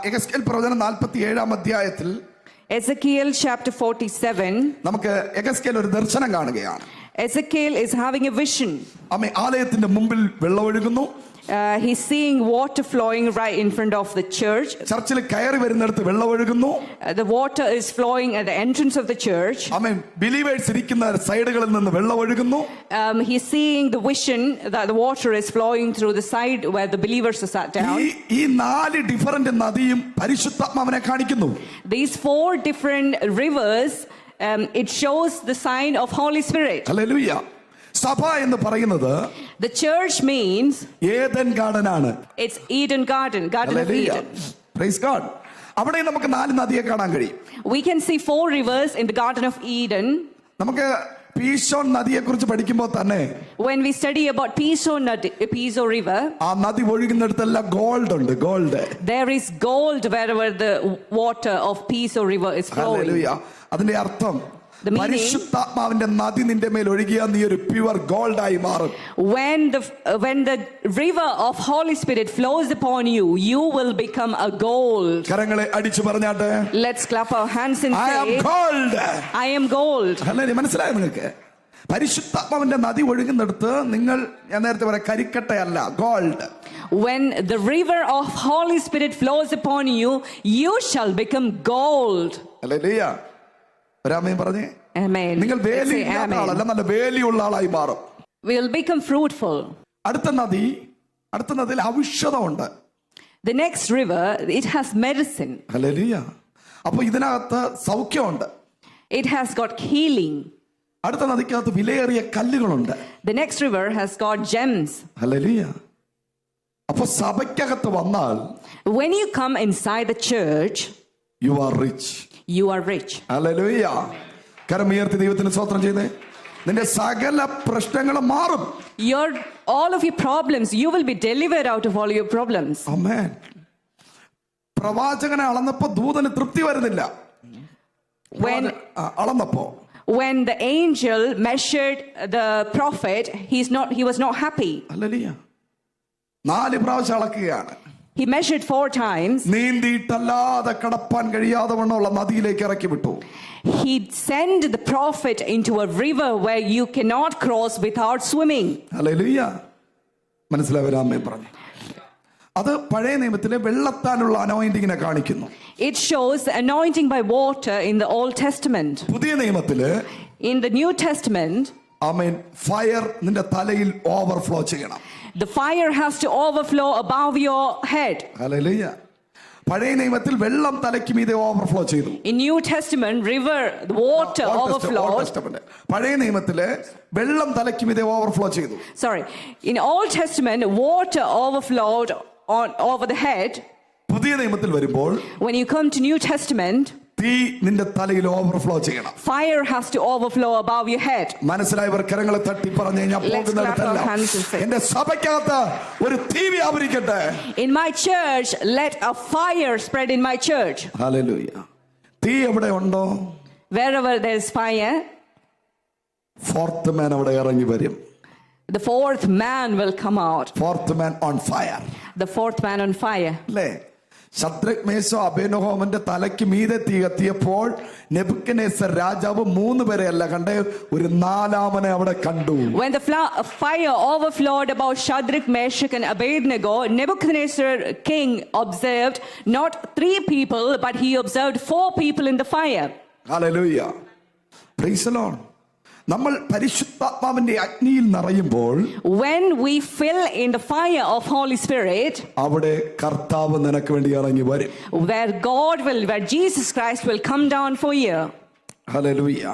എഹെസ്കേൽ പ്രവചനം 47 അധ്യായത്തിൽ Ezekiel chapter 47. നമുക്ക് എഹെസ്കേൽ ഒരു ദർശനം കാണുകയാണ്. Ezekiel is having a vision. ആലയത്തിന്റെ മുമ്പിൽ വെള്ളം ഒഴുകുന്നു. He's seeing water flowing right in front of the church. ചർച്ചിൽ കയറി വരുന്നിടത്ത് വെള്ളം ഒഴുകുന്നു. The water is flowing at the entrance of the church. Believers ഇരിക്കുന്ന സൈഡുകളിൽ നിന്ന് വെള്ളം ഒഴുകുന്നു. He's seeing the vision that the water is flowing through the side where the believers are sat down. ഈ 4 different നദിയും പരിശുദ്ധാത്മാവിനെ കാണിക്കുന്നു. These 4 different rivers, it shows the sign of Holy Spirit. Hallelujah. സഭ എന്ന് പറയുന്നത് the church means Eden garden ആണ്. It's Eden garden of Eden. Praise God. അവിടെ നമുക്ക് 4 നദിയെ കാണാൻ കഴിയും. We can see 4 rivers in the garden of Eden. നമുക്ക് പീശോൻ നദിയെ കുറിച്ച് പഠിക്കുമ്പോൾ തന്നെ when we study about Piso river, ആ നദി ഒഴുകുന്നിടത്തെല്ലാം ഗോൾഡ് ഉണ്ട്. Gold, there is gold wherever the water of Piso river is flowing. Hallelujah. അതിന്റെ അർത്ഥം പരിശുദ്ധാത്മാവിന്റെ നദി നിന്റെ മേൽ ഒഴുകിയാൽ നീ ഒരു പ്യുവർ ഗോൾഡ് ആയി മാറും. when the river of Holy Spirit flows upon you, you will become a gold. കരങ്ങളെ അടിച്ചു പറഞ്ഞാട്ടെ. Let's clap our hands and say, I am gold. I am gold. അല്ലേ, മനസ്സിലായോ നിങ്ങൾക്ക്? പരിശുദ്ധാത്മാവിന്റെ നദി ഒഴുകുന്നിടത്ത് നിങ്ങൾ, ഞാൻ നേരത്തെ പറയാം, കരിക്കട്ടയല്ല, gold. When the river of Holy Spirit flows upon you, you shall become gold. Hallelujah. Amen പറഞ്ഞേ. Amen. നിങ്ങൾ വേലിയില്ലാത്ത ആളല്ല, നല്ല വേലിയുള്ള ആളായി മാറും. We will become fruitful. അടുത്ത നദിയിൽ ഔഷധമുണ്ട്. The next river, it has medicine. Hallelujah. അപ്പോൾ ഇതിനകത്ത് സൗഖ്യമുണ്ട്. It has got healing. അടുത്ത നദിക്കകത്ത് വിലയേറിയ കല്ലുകളുണ്ട്. The next river has got gems. Hallelujah. അപ്പോൾ സഭയ്ക്കകത്ത് വന്നാൽ, when you come inside the church, you are rich. You are rich. Hallelujah. കരമുയർത്തി ദൈവത്തിന് സ്തോത്രം ചെയ്തേ. നിന്റെ സകല പ്രശ്നങ്ങളും മാറും. All of your problems, you will be delivered out of all your problems. Amen. പ്രവാചകനെ അളന്നപ്പോൾ ദൂതന് തൃപ്തി വരുന്നില്ല. When the angel measured the prophet, he was not happy. Hallelujah. 4 പ്രാവശ്യം അളക്കുകയാണ്. He measured 4 times. നീന്തിയിട്ടല്ലാതെ കടപ്പാൻ കഴിയാതെ വണ്ണമുള്ള നദിയിലേക്ക് ഇറക്കി വിട്ടു. He sent the prophet into a river where you cannot cross without swimming. Hallelujah. മനസ്സിലാവരാമേ പറഞ്ഞു. അത് പഴയ നിയമത്തിലെ വെള്ളത്താനുള്ള അനോയിന്റിങ്ങിനെ കാണിക്കുന്നു. It shows the anointing by water in the Old Testament. പുതിയ നിയമത്തില്, in the New Testament, amen, fire നിന്റെ തലയിൽ ഓവർഫ്ലോ ചെയ്യണം. the fire has to overflow above your head. Hallelujah. പഴയ നിയമത്തിൽ വെള്ളം തലയ്ക്ക് മീതെ ഓവർഫ്ലോ ചെയ്തു. In New Testament, the water overflowed. പഴയ നിയമത്തില് വെള്ളം തലയ്ക്ക് മീതെ ഓവർഫ്ലോ ചെയ്തു. Sorry, in Old Testament, water overflowed over the head. പുതിയ നിയമത്തിൽ വരുമ്പോൾ, when you come to New Testament, തീ നിന്റെ തലയിൽ ഓവർഫ്ലോ ചെയ്യണം. Fire has to overflow above your head. മനസ്സിലായവർ കരങ്ങളെ തട്ടി പറഞ്ഞു, ഞാൻ പോകുന്നിടത്തല്ല, എന്റെ സഭയ്ക്കകത്ത് ഒരു തീ വ്യാപരിക്കട്ടെ. In my church, let a fire spread in my church. Hallelujah. തീ എവിടെ ഉണ്ടോ, wherever there is fire, 4th man അവിടെ ഇറങ്ങി വരും. The 4th man will come out. 4th man on fire. The 4th man on fire. അല്ലേ? ശദ്രക് മേശോ അബേദ്നെഗോവിന്റെ തലയ്ക്ക് മീതെ തീ കത്തിയപ്പോൾ നെബൂഖദ്നേസർ രാജാവ് 3 പേരെയല്ല കണ്ടേ, ഒരു 4-മനെ അവിടെ കണ്ടു. When the fire overflowed about Shadrach, Meshach and Abednego, Nebuchadnezzar king observed not 3 people, but he observed 4 people in the fire. Hallelujah. Praise the Lord. നമ്മൾ പരിശുദ്ധാത്മാവിന്റെ അഗ്നിയിൽ നിറയുമ്പോൾ, when we fill in the fire of Holy Spirit, അവിടെ കർത്താവ് നിനക്ക് വേണ്ടി ഇറങ്ങി വരും. where Jesus Christ will come down for you. Hallelujah.